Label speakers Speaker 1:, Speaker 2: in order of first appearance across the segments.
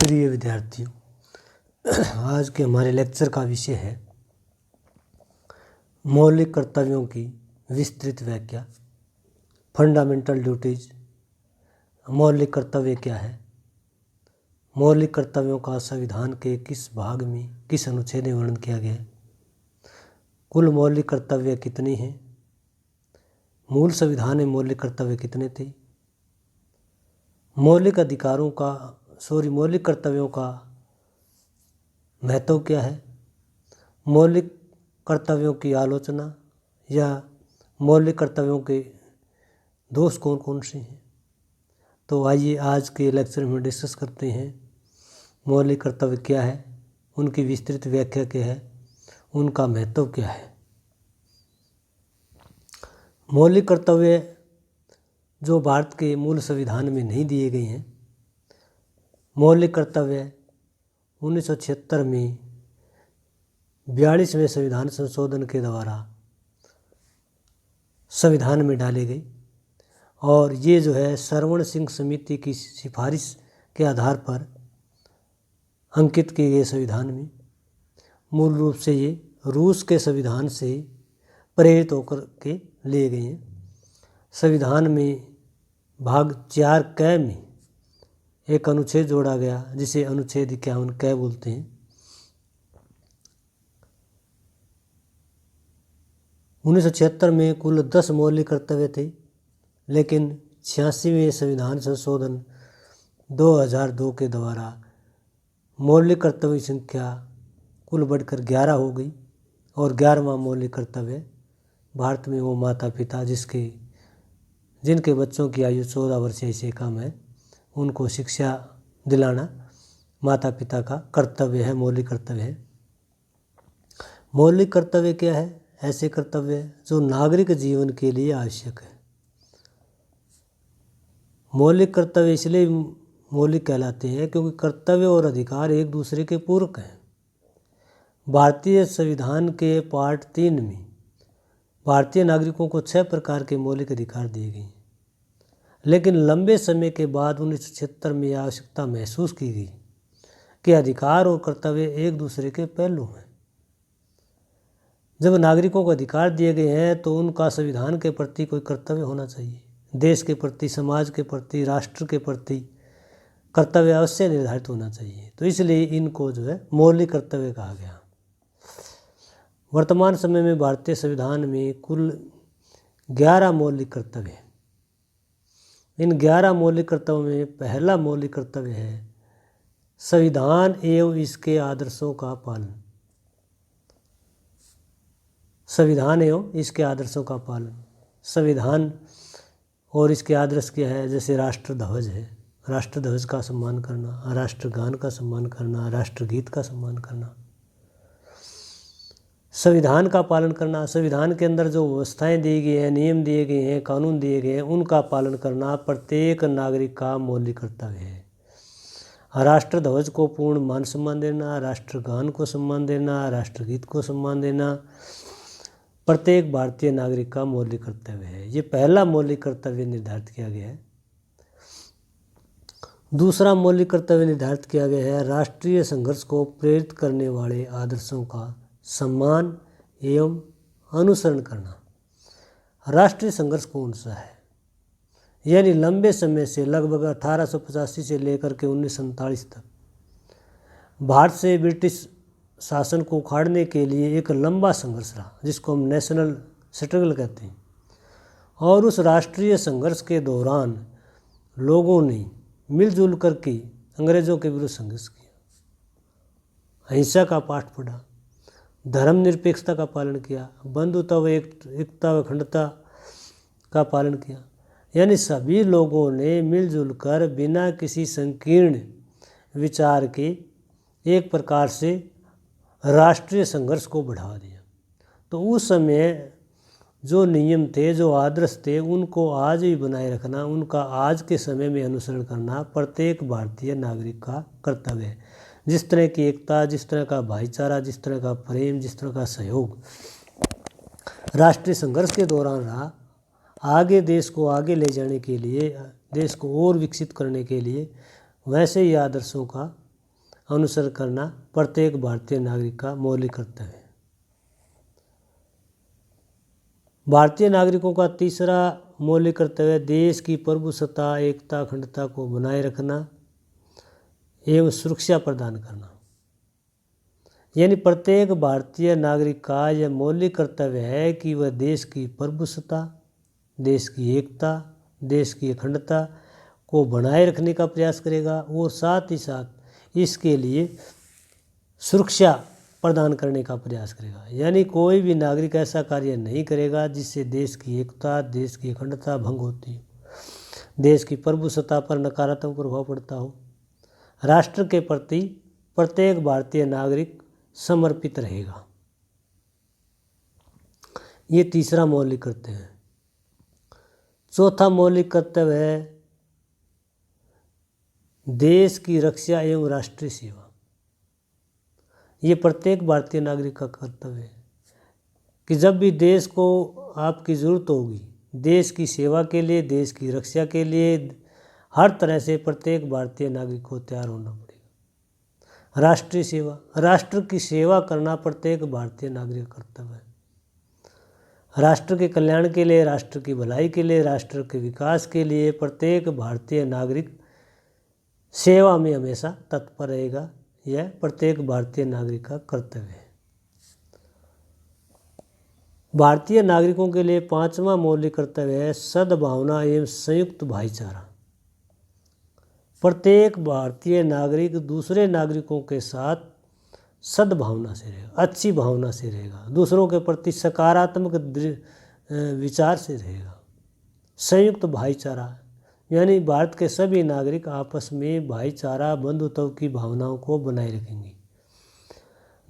Speaker 1: प्रिय विद्यार्थियों, आज के हमारे लेक्चर का विषय है मौलिक कर्तव्यों की विस्तृत व्याख्या। Fundamental duties. मौलिक कर्तव्य क्या है? मौलिक कर्तव्यों का संविधान के किस भाग में किस अनुच्छेद में वर्णन किया गया है? कुल मौलिक कर्तव्य कितने हैं? मूल संविधान में मौलिक कर्तव्य कितने थे? मौलिक कर्तव्यों का महत्व क्या है? मौलिक कर्तव्यों की आलोचना या मौलिक कर्तव्यों के दोष कौन कौन से हैं? तो आइए आज के लेक्चर में डिस्कस करते हैं मौलिक कर्तव्य क्या है, उनकी विस्तृत व्याख्या क्या है, उनका महत्व क्या है। मौलिक कर्तव्य जो भारत के मूल संविधान में नहीं दिए गए हैं, मौलिक कर्तव्य 1976 में 42वें संविधान संशोधन के द्वारा संविधान में डाले गए और ये जो है सरवण सिंह समिति की सिफारिश के आधार पर अंकित किए गए संविधान में। मूल रूप से ये रूस के संविधान से प्रेरित होकर के लिए गए हैं। संविधान में भाग 4 क में एक अनुच्छेद जोड़ा गया जिसे अनुच्छेद 51 क बोलते हैं। 1976 में कुल 10 मौलिक कर्तव्य थे, लेकिन 86वें संविधान संशोधन 2002 के द्वारा मौलिक कर्तव्य की संख्या कुल बढ़कर 11 हो गई और 11वां मौलिक कर्तव्य भारत में वो माता पिता जिनके बच्चों की आयु 14 वर्ष से कम है, उनको शिक्षा दिलाना माता पिता का कर्तव्य है, मौलिक कर्तव्य है। मौलिक कर्तव्य क्या है? ऐसे कर्तव्य जो नागरिक जीवन के लिए आवश्यक है। मौलिक कर्तव्य इसलिए मौलिक कहलाते हैं क्योंकि कर्तव्य और अधिकार एक दूसरे के पूरक हैं। भारतीय संविधान के पार्ट 3 में भारतीय नागरिकों को 6 प्रकार के मौलिक अधिकार दिए गए, लेकिन लंबे समय के बाद 1976 में यह आवश्यकता महसूस की गई कि अधिकार और कर्तव्य एक दूसरे के पहलू हैं। जब नागरिकों को अधिकार दिए गए हैं तो उनका संविधान के प्रति कोई कर्तव्य होना चाहिए। देश के प्रति, समाज के प्रति, राष्ट्र के प्रति कर्तव्य अवश्य निर्धारित होना चाहिए। तो इसलिए इनको जो है मौलिक कर्तव्य कहा गया। वर्तमान समय में भारतीय संविधान में कुल 11 मौलिक कर्तव्य हैं। इन 11 मौलिक कर्तव्यों में पहला मौलिक कर्तव्य है संविधान एवं इसके आदर्शों का पालन। संविधान एवं इसके आदर्शों का पालन। संविधान और इसके आदर्श क्या है? जैसे राष्ट्रध्वज है, राष्ट्रध्वज का सम्मान करना, राष्ट्रगान का सम्मान करना, राष्ट्रगीत का सम्मान करना, संविधान का पालन करना। संविधान के अंदर जो व्यवस्थाएं दी गई हैं, नियम दिए गए हैं, कानून दिए गए हैं, उनका पालन करना प्रत्येक नागरिक का मौलिक कर्तव्य है। राष्ट्रध्वज को पूर्ण मान सम्मान देना, राष्ट्रगान को सम्मान देना, राष्ट्रगीत को सम्मान देना प्रत्येक भारतीय नागरिक का मौलिक कर्तव्य है। ये पहला मौलिक कर्तव्य निर्धारित किया गया है। दूसरा मौलिक कर्तव्य निर्धारित किया गया है राष्ट्रीय संघर्ष को प्रेरित करने वाले आदर्शों का सम्मान एवं अनुसरण करना। राष्ट्रीय संघर्ष कौन सा है? यानी लंबे समय से लगभग 1885 से लेकर के 1947 तक भारत से ब्रिटिश शासन को उखाड़ने के लिए एक लंबा संघर्ष रहा, जिसको हम नेशनल स्ट्रगल कहते हैं। और उस राष्ट्रीय संघर्ष के दौरान लोगों ने मिलजुल करके अंग्रेज़ों के विरुद्ध संघर्ष किया, अहिंसा का पाठ पढ़ा, धर्मनिरपेक्षता का पालन किया, बंधुता व एकता व अखंडता का पालन किया। यानी सभी लोगों ने मिलजुल कर बिना किसी संकीर्ण विचार के एक प्रकार से राष्ट्रीय संघर्ष को बढ़ावा दिया। तो उस समय जो नियम थे, जो आदर्श थे, उनको आज भी बनाए रखना, उनका आज के समय में अनुसरण करना प्रत्येक भारतीय नागरिक का कर्तव्य है। जिस तरह की एकता, जिस तरह का भाईचारा, जिस तरह का प्रेम, जिस तरह का सहयोग राष्ट्रीय संघर्ष के दौरान रहा, आगे देश को आगे ले जाने के लिए, देश को और विकसित करने के लिए वैसे ही आदर्शों का अनुसरण करना प्रत्येक भारतीय नागरिक का मौलिक कर्तव्य है। भारतीय नागरिकों का तीसरा मौलिक कर्तव्य देश की प्रभुसत्ता, एकता, अखंडता को बनाए रखना एवं सुरक्षा प्रदान करना। यानी प्रत्येक भारतीय नागरिक का यह मौलिक कर्तव्य है कि वह देश की प्रभुसत्ता, देश की एकता, देश की अखंडता को बनाए रखने का प्रयास करेगा और साथ ही साथ इसके लिए सुरक्षा प्रदान करने का प्रयास करेगा। यानी कोई भी नागरिक ऐसा कार्य नहीं करेगा जिससे देश की एकता, देश की अखंडता भंग होती हो, देश की प्रभुसत्ता पर नकारात्मक प्रभाव पड़ता हो। राष्ट्र के प्रति प्रत्येक भारतीय नागरिक समर्पित रहेगा। ये तीसरा मौलिक कर्तव्य है। चौथा मौलिक कर्तव्य है देश की रक्षा एवं राष्ट्रीय सेवा। ये प्रत्येक भारतीय नागरिक का कर्तव्य है कि जब भी देश को आपकी ज़रूरत होगी, देश की सेवा के लिए, देश की रक्षा के लिए हर तरह से प्रत्येक भारतीय नागरिक को तैयार होना पड़ेगा। राष्ट्रीय सेवा, राष्ट्र की सेवा करना प्रत्येक भारतीय नागरिक का कर्तव्य है। राष्ट्र के कल्याण के लिए, राष्ट्र की भलाई के लिए, राष्ट्र के विकास के लिए प्रत्येक भारतीय नागरिक सेवा में हमेशा तत्पर रहेगा। यह प्रत्येक भारतीय नागरिक का कर्तव्य है। भारतीय नागरिकों के लिए पांचवा मौलिक कर्तव्य है सद्भावना एवं संयुक्त भाईचारा। प्रत्येक भारतीय नागरिक दूसरे नागरिकों के साथ सद्भावना से रहेगा, अच्छी भावना से रहेगा, दूसरों के प्रति सकारात्मक विचार से रहेगा। संयुक्त भाईचारा यानी भारत के सभी नागरिक आपस में भाईचारा, बंधुत्व की भावनाओं को बनाए रखेंगे।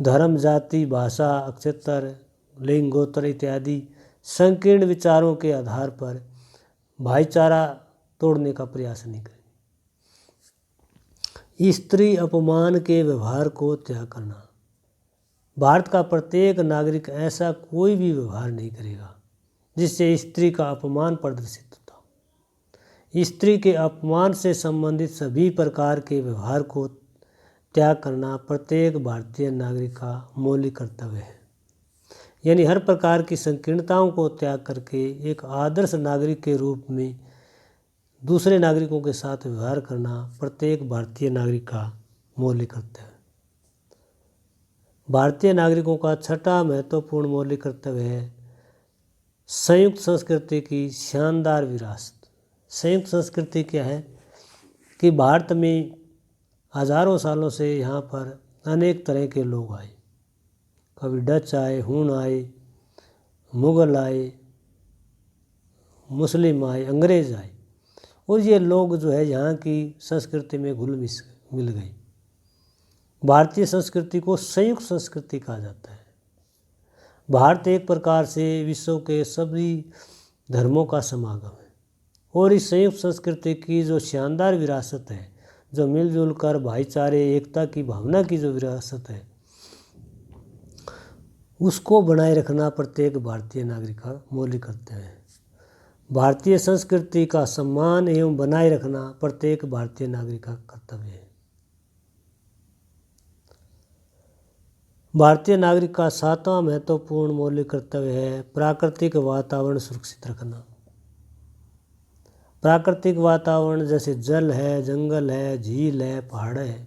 Speaker 1: धर्म, जाति, भाषा, नक्षत्र, लिंग, गोत्र इत्यादि संकीर्ण विचारों के आधार पर भाईचारा तोड़ने का प्रयास नहीं करेंगे। स्त्री अपमान के व्यवहार को त्याग करना। भारत का प्रत्येक नागरिक ऐसा कोई भी व्यवहार नहीं करेगा जिससे स्त्री का अपमान प्रदर्शित होता हो। स्त्री के अपमान से संबंधित सभी प्रकार के व्यवहार को त्याग करना प्रत्येक भारतीय नागरिक का मौलिक कर्तव्य है। यानी हर प्रकार की संकीर्णताओं को त्याग करके एक आदर्श नागरिक के रूप में दूसरे नागरिकों के साथ व्यवहार करना प्रत्येक भारतीय नागरिक का मौलिक कर्तव्य है। भारतीय नागरिकों का छठा महत्वपूर्ण मौलिक कर्तव्य है संयुक्त संस्कृति की शानदार विरासत। संयुक्त संस्कृति क्या है कि भारत में हजारों सालों से यहाँ पर अनेक तरह के लोग आए। कभी डच आए, हूण आए, मुग़ल आए, मुस्लिम आए, अंग्रेज़ आए और ये लोग जो है यहाँ की संस्कृति में घुल मिल गए। भारतीय संस्कृति को संयुक्त संस्कृति कहा जाता है। भारत एक प्रकार से विश्व के सभी धर्मों का समागम है और इस संयुक्त संस्कृति की जो शानदार विरासत है, जो मिलजुल कर भाईचारे, एकता की भावना की जो विरासत है, उसको बनाए रखना प्रत्येक भारतीय नागरिक का मौलिक कर्तव्य है। भारतीय संस्कृति का सम्मान एवं बनाए रखना प्रत्येक भारतीय नागरिक का कर्तव्य है। भारतीय नागरिक का सातवां महत्वपूर्ण मौलिक कर्तव्य है प्राकृतिक वातावरण सुरक्षित रखना। प्राकृतिक वातावरण जैसे जल है, जंगल है, झील है, पहाड़ है,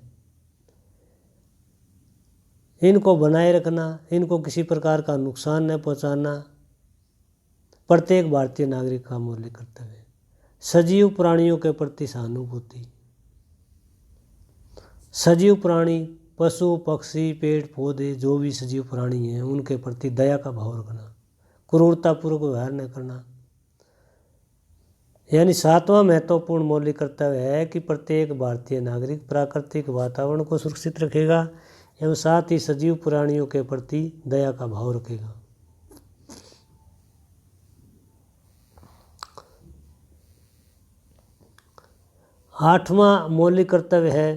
Speaker 1: इनको बनाए रखना, इनको किसी प्रकार का नुकसान न पहुंचाना प्रत्येक भारतीय नागरिक का मौलिक कर्तव्य है। सजीव प्राणियों के प्रति सहानुभूति। सजीव प्राणी, पशु, पक्षी, पेड़ पौधे, जो भी सजीव प्राणी हैं उनके प्रति दया का भाव रखना, क्रूरतापूर्वक व्यवहार न करना। यानी सातवां महत्वपूर्ण मौलिक कर्तव्य है कि प्रत्येक भारतीय नागरिक प्राकृतिक वातावरण को सुरक्षित रखेगा एवं साथ ही सजीव प्राणियों के प्रति दया का भाव रखेगा। आठवां मौलिक कर्तव्य है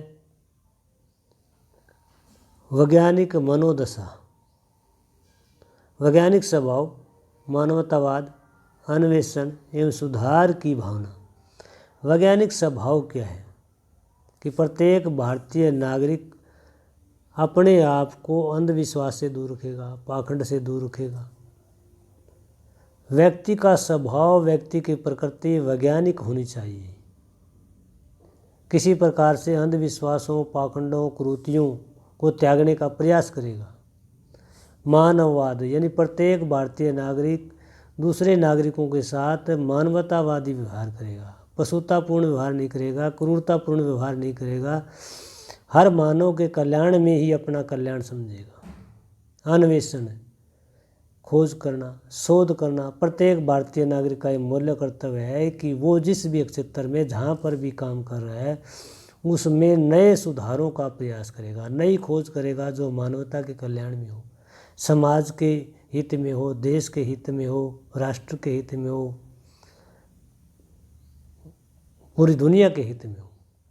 Speaker 1: वैज्ञानिक मनोदशा। वैज्ञानिक स्वभाव, मानवतावाद, अन्वेषण एवं सुधार की भावना। वैज्ञानिक स्वभाव क्या है कि प्रत्येक भारतीय नागरिक अपने आप को अंधविश्वास से दूर रखेगा, पाखंड से दूर रखेगा। व्यक्ति का स्वभाव, व्यक्ति की प्रकृति वैज्ञानिक होनी चाहिए। किसी प्रकार से अंधविश्वासों, पाखंडों, कुरीतियों को त्यागने का प्रयास करेगा। मानववाद यानी प्रत्येक भारतीय नागरिक दूसरे नागरिकों के साथ मानवतावादी व्यवहार करेगा, पशुतापूर्ण व्यवहार नहीं करेगा, क्रूरतापूर्ण व्यवहार नहीं करेगा। हर मानव के कल्याण में ही अपना कल्याण समझेगा। अन्वेषण, खोज करना, शोध करना प्रत्येक भारतीय नागरिक का ये मूल्य कर्तव्य है कि वो जिस भी क्षेत्र में जहाँ पर भी काम कर रहा है उसमें नए सुधारों का प्रयास करेगा, नई खोज करेगा जो मानवता के कल्याण में हो, समाज के हित में हो, देश के हित में हो, राष्ट्र के हित में हो, पूरी दुनिया के हित में हो।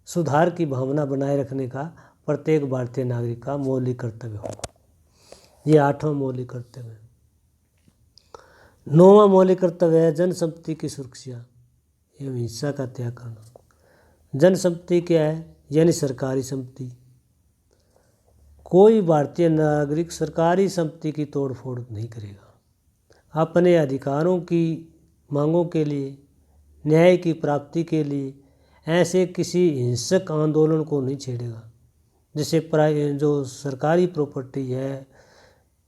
Speaker 1: सुधार की भावना बनाए रखने का प्रत्येक भारतीय नागरिक का मौलिक कर्तव्य होगा। ये 8वां मौलिक कर्तव्य है। 9वां मौलिक कर्तव्य है जनसंपत्ति की सुरक्षा एवं हिंसा का त्याग करना। जनसंपत्ति क्या है? यानी सरकारी संपत्ति। कोई भारतीय नागरिक सरकारी संपत्ति की तोड़फोड़ नहीं करेगा। अपने अधिकारों की मांगों के लिए, न्याय की प्राप्ति के लिए ऐसे किसी हिंसक आंदोलन को नहीं छेड़ेगा जिससे जो सरकारी प्रॉपर्टी है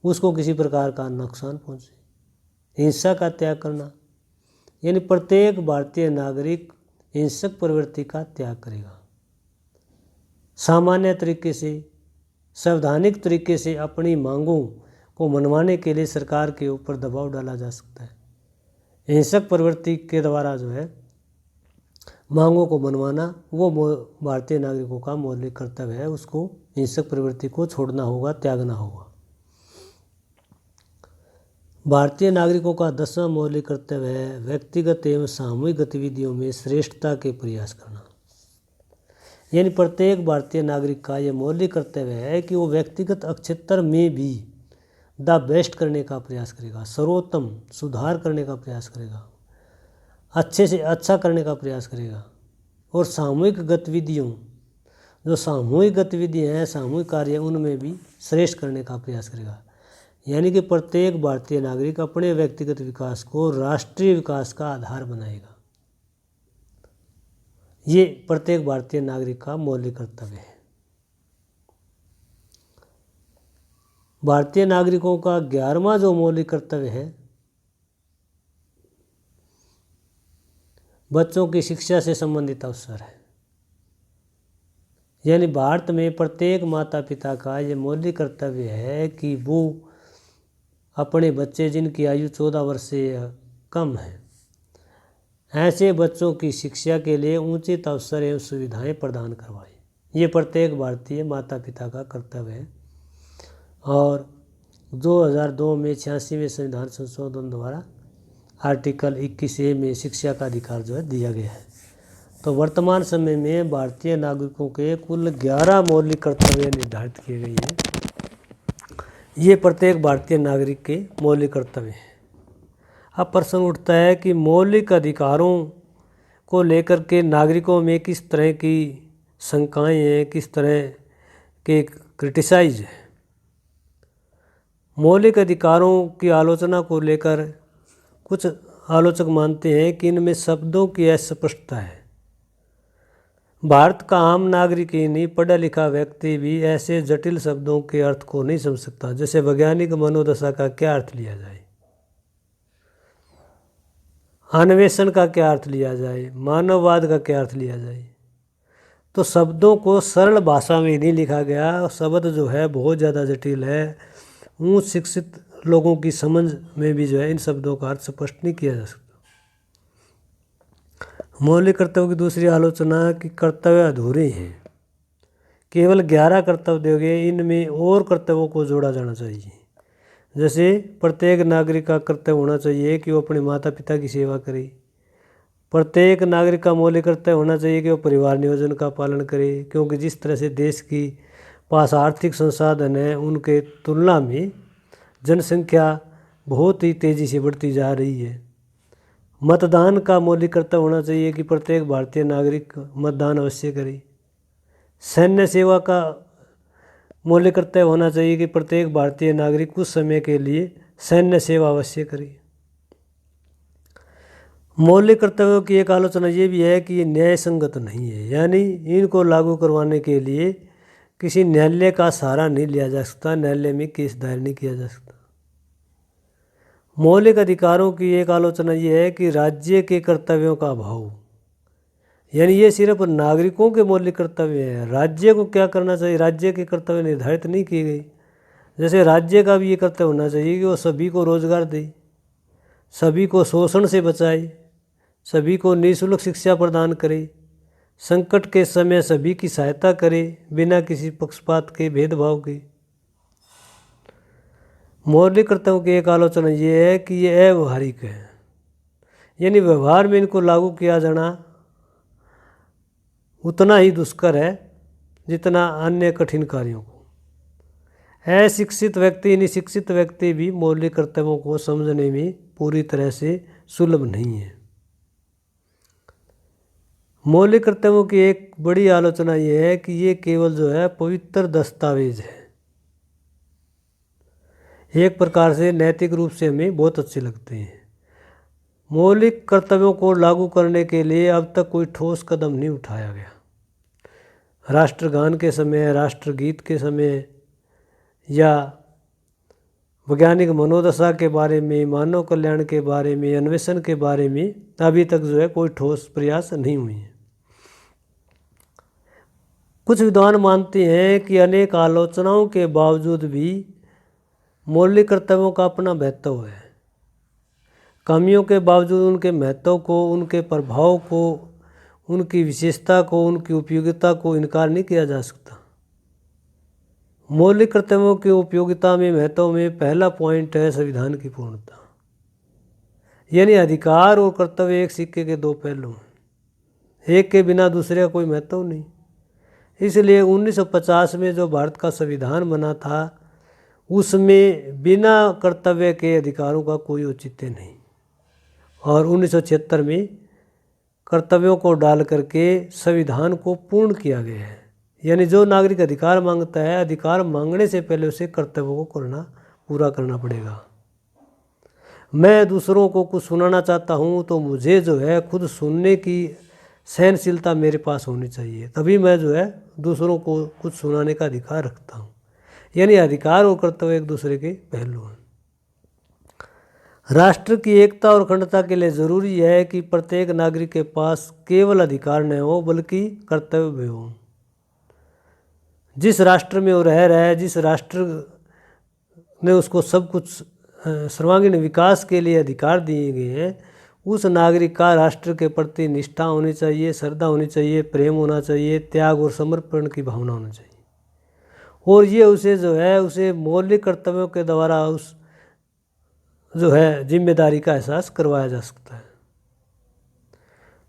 Speaker 1: उसको किसी प्रकार का नुकसान पहुंचे। हिंसा का त्याग करना यानी प्रत्येक भारतीय नागरिक हिंसक प्रवृत्ति का त्याग करेगा। सामान्य तरीके से, संवैधानिक तरीके से अपनी मांगों को मनवाने के लिए सरकार के ऊपर दबाव डाला जा सकता है। हिंसक प्रवृत्ति के द्वारा जो है मांगों को मनवाना वो भारतीय नागरिकों का मौलिक कर्तव्य है। उसको हिंसक प्रवृत्ति को छोड़ना होगा, त्यागना होगा। भारतीय नागरिकों का 10वां मौलिक कर्तव्य है व्यक्तिगत एवं सामूहिक गतिविधियों में श्रेष्ठता के प्रयास करना। यानी प्रत्येक भारतीय नागरिक का यह मौलिक कर्तव्य है कि वो व्यक्तिगत क्षेत्र में भी द बेस्ट करने का प्रयास करेगा, सर्वोत्तम सुधार करने का प्रयास करेगा, अच्छे से अच्छा करने का प्रयास करेगा। और सामूहिक गतिविधियों, जो सामूहिक गतिविधियाँ हैं, सामूहिक कार्य, उनमें भी श्रेष्ठ करने का प्रयास करेगा। यानी कि प्रत्येक भारतीय नागरिक अपने व्यक्तिगत विकास को राष्ट्रीय विकास का आधार बनाएगा। ये प्रत्येक भारतीय नागरिक का मौलिक कर्तव्य है। भारतीय नागरिकों का 11वां जो मौलिक कर्तव्य है बच्चों की शिक्षा से संबंधित अवसर है। यानी भारत में प्रत्येक माता पिता का ये मौलिक कर्तव्य है कि वो अपने बच्चे जिनकी आयु 14 वर्ष से कम है ऐसे बच्चों की शिक्षा के लिए उचित अवसर एवं सुविधाएं प्रदान करवाएं। ये प्रत्येक भारतीय माता पिता का कर्तव्य है। और 2002 में 86वें संविधान संशोधन द्वारा आर्टिकल 21A में शिक्षा का अधिकार जो है दिया गया है। तो वर्तमान समय में भारतीय नागरिकों के कुल 11 मौलिक कर्तव्य निर्धारित किए गए हैं। ये प्रत्येक भारतीय नागरिक के मौलिक कर्तव्य हैं। अब प्रश्न उठता है कि मौलिक अधिकारों को लेकर के नागरिकों में किस तरह की शंकाएं हैं, किस तरह के क्रिटिसाइज है। मौलिक अधिकारों की आलोचना को लेकर कुछ आलोचक मानते हैं कि इनमें शब्दों की अस्पष्टता है। भारत का आम नागरिक ही नहीं, पढ़ा लिखा व्यक्ति भी ऐसे जटिल शब्दों के अर्थ को नहीं समझ सकता। जैसे वैज्ञानिक मनोदशा का क्या अर्थ लिया जाए, अन्वेषण का क्या अर्थ लिया जाए, मानववाद का क्या अर्थ लिया जाए। तो शब्दों को सरल भाषा में नहीं लिखा गया। शब्द जो है बहुत ज़्यादा जटिल है। उच्च शिक्षित लोगों की समझ में भी जो है इन शब्दों का अर्थ स्पष्ट नहीं किया जा सकता। मौलिक कर्तव्य की दूसरी आलोचना कि कर्तव्य अधूरे हैं। केवल 11 कर्तव्य दिए गए, इनमें और कर्तव्यों को जोड़ा जाना चाहिए। जैसे प्रत्येक नागरिक का कर्तव्य होना चाहिए कि वो अपने माता पिता की सेवा करे। प्रत्येक नागरिक का मौलिक कर्तव्य होना चाहिए कि वो परिवार नियोजन का पालन करे, क्योंकि जिस तरह से देश की पास आर्थिक संसाधन है उनके तुलना में जनसंख्या बहुत ही तेज़ी से बढ़ती जा रही है। मतदान का मौलिक कर्तव्य होना चाहिए कि प्रत्येक भारतीय नागरिक मतदान अवश्य करे। सैन्य सेवा का मौलिक कर्तव्य होना चाहिए कि प्रत्येक भारतीय नागरिक कुछ समय के लिए सैन्य सेवा अवश्य करे। मौलिक कर्तव्यों की एक आलोचना ये भी है कि ये न्याय संगत नहीं है, यानी इनको लागू करवाने के लिए किसी न्यायालय का सहारा नहीं लिया जा सकता, न्यायालय में केस दायर नहीं किया जा सकता। मौलिक अधिकारों की एक आलोचना ये है कि राज्य के कर्तव्यों का अभाव, यानी ये सिर्फ नागरिकों के मौलिक कर्तव्य हैं, राज्य को क्या करना चाहिए, राज्य के कर्तव्य निर्धारित नहीं किए गए। जैसे राज्य का भी ये कर्तव्य होना चाहिए कि वो सभी को रोजगार दे, सभी को शोषण से बचाए, सभी को निःशुल्क शिक्षा प्रदान करे, संकट के समय सभी की सहायता करे बिना किसी पक्षपात के, भेदभाव के। मौलिक कर्तव्यों की एक आलोचना ये है कि ये अव्यवहारिक है, यानी व्यवहार में इनको लागू किया जाना उतना ही दुष्कर है जितना अन्य कठिन कार्यों को। अशिक्षित व्यक्ति, यानी शिक्षित व्यक्ति भी मौलिक कर्तव्यों को समझने में पूरी तरह से सुलभ नहीं है। मौलिक कर्तव्यों की एक बड़ी आलोचना ये है कि ये केवल जो है पवित्र दस्तावेज है। एक प्रकार से नैतिक रूप से हमें बहुत अच्छे लगते हैं। मौलिक कर्तव्यों को लागू करने के लिए अब तक कोई ठोस कदम नहीं उठाया गया। राष्ट्रगान के समय, राष्ट्रगीत के समय या वैज्ञानिक मनोदशा के बारे में, मानव कल्याण के बारे में, अन्वेषण के बारे में अभी तक जो है कोई ठोस प्रयास नहीं हुए हैं। कुछ विद्वान मानते हैं कि अनेक आलोचनाओं के बावजूद भी मौलिक कर्तव्यों का अपना महत्व है। कमियों के बावजूद उनके महत्व को, उनके प्रभाव को, उनकी विशेषता को, उनकी उपयोगिता को इनकार नहीं किया जा सकता। मौलिक कर्तव्यों की उपयोगिता में, महत्व में पहला पॉइंट है संविधान की पूर्णता, यानी अधिकार और कर्तव्य एक सिक्के के दो पहलू हैं, एक के बिना दूसरे का कोई महत्व नहीं। इसलिए 1950 में जो भारत का संविधान बना था उसमें बिना कर्तव्य के अधिकारों का कोई औचित्य नहीं, और 1976 में कर्तव्यों को डाल करके संविधान को पूर्ण किया गया है। यानी जो नागरिक अधिकार मांगता है, अधिकार मांगने से पहले उसे कर्तव्यों को पूरा करना पड़ेगा। मैं दूसरों को कुछ सुनाना चाहता हूँ तो मुझे जो है खुद सुनने की सहनशीलता मेरे पास होनी चाहिए, तभी मैं जो है दूसरों को कुछ सुनाने का अधिकार रखता हूँ। यानी अधिकार और कर्तव्य एक दूसरे के पहलू हैं। राष्ट्र की एकता और अखंडता के लिए जरूरी है कि प्रत्येक नागरिक के पास केवल अधिकार न हो बल्कि कर्तव्य भी हो। जिस राष्ट्र में वो रह रहा है, जिस राष्ट्र ने उसको सब कुछ सर्वांगीण विकास के लिए अधिकार दिए गए हैं, उस नागरिक का राष्ट्र के प्रति निष्ठा होनी चाहिए, श्रद्धा होनी चाहिए, प्रेम होना चाहिए, त्याग और समर्पण की भावना होनी चाहिए। और ये उसे जो है उसे मौलिक कर्तव्यों के द्वारा उस जो है जिम्मेदारी का एहसास करवाया जा सकता है।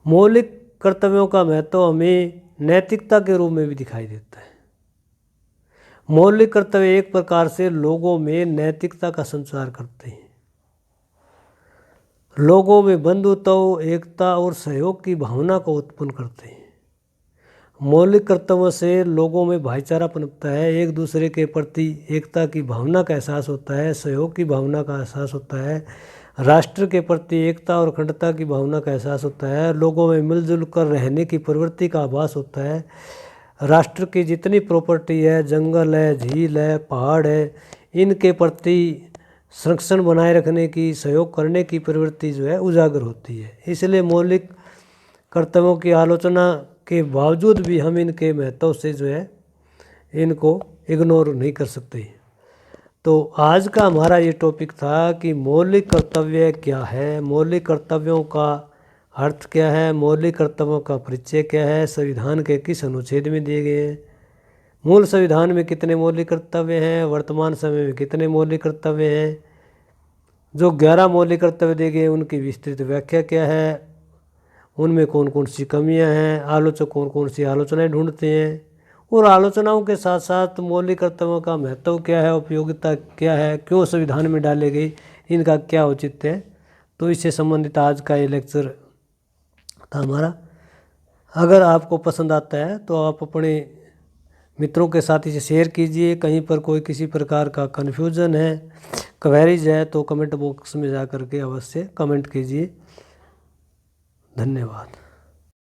Speaker 1: मौलिक कर्तव्यों का महत्व हमें नैतिकता के रूप में भी दिखाई देता है। मौलिक कर्तव्य एक प्रकार से लोगों में नैतिकता का संचार करते हैं, लोगों में बंधुत्व, एकता और सहयोग की भावना को उत्पन्न करते हैं। मौलिक कर्तव्यों से लोगों में भाईचारा पनपता है, एक दूसरे के प्रति एकता की भावना का एहसास होता है, सहयोग की भावना का एहसास होता है, राष्ट्र के प्रति एकता और अखंडता की भावना का एहसास होता है, लोगों में मिलजुल कर रहने की प्रवृत्ति का आभास होता है। राष्ट्र की जितनी प्रॉपर्टी है, जंगल है, झील है, पहाड़ है, इनके प्रति संरक्षण बनाए रखने की, सहयोग करने की प्रवृत्ति जो है उजागर होती है। इसलिए मौलिक कर्तव्यों की आलोचना के बावजूद भी हम इनके महत्व से जो है इनको इग्नोर नहीं कर सकते। तो आज का हमारा ये टॉपिक था कि मौलिक कर्तव्य क्या है, मौलिक कर्तव्यों का अर्थ क्या है, मौलिक कर्तव्यों का परिचय क्या है, संविधान के किस अनुच्छेद में दिए गए हैं, मूल संविधान में कितने मौलिक कर्तव्य हैं, वर्तमान समय में कितने मौलिक कर्तव्य हैं, जो 11 मौलिक कर्तव्य दिए गए उनकी विस्तृत व्याख्या क्या है, उनमें कौन कौन सी कमियां हैं, आलोचक कौन कौन सी आलोचनाएं ढूंढते हैं, और आलोचनाओं के साथ साथ मौलिक कर्तव्यों का महत्व क्या है, उपयोगिता क्या है, क्यों संविधान में डाले गए, इनका क्या औचित्य है। तो इससे संबंधित आज का ये लेक्चर था हमारा। अगर आपको पसंद आता है तो आप अपने मित्रों के साथ इसे शेयर कीजिए। कहीं पर कोई किसी प्रकार का कन्फ्यूज़न है, क्वेरीज है तो कमेंट बॉक्स में जा कर के अवश्य कमेंट कीजिए। धन्यवाद।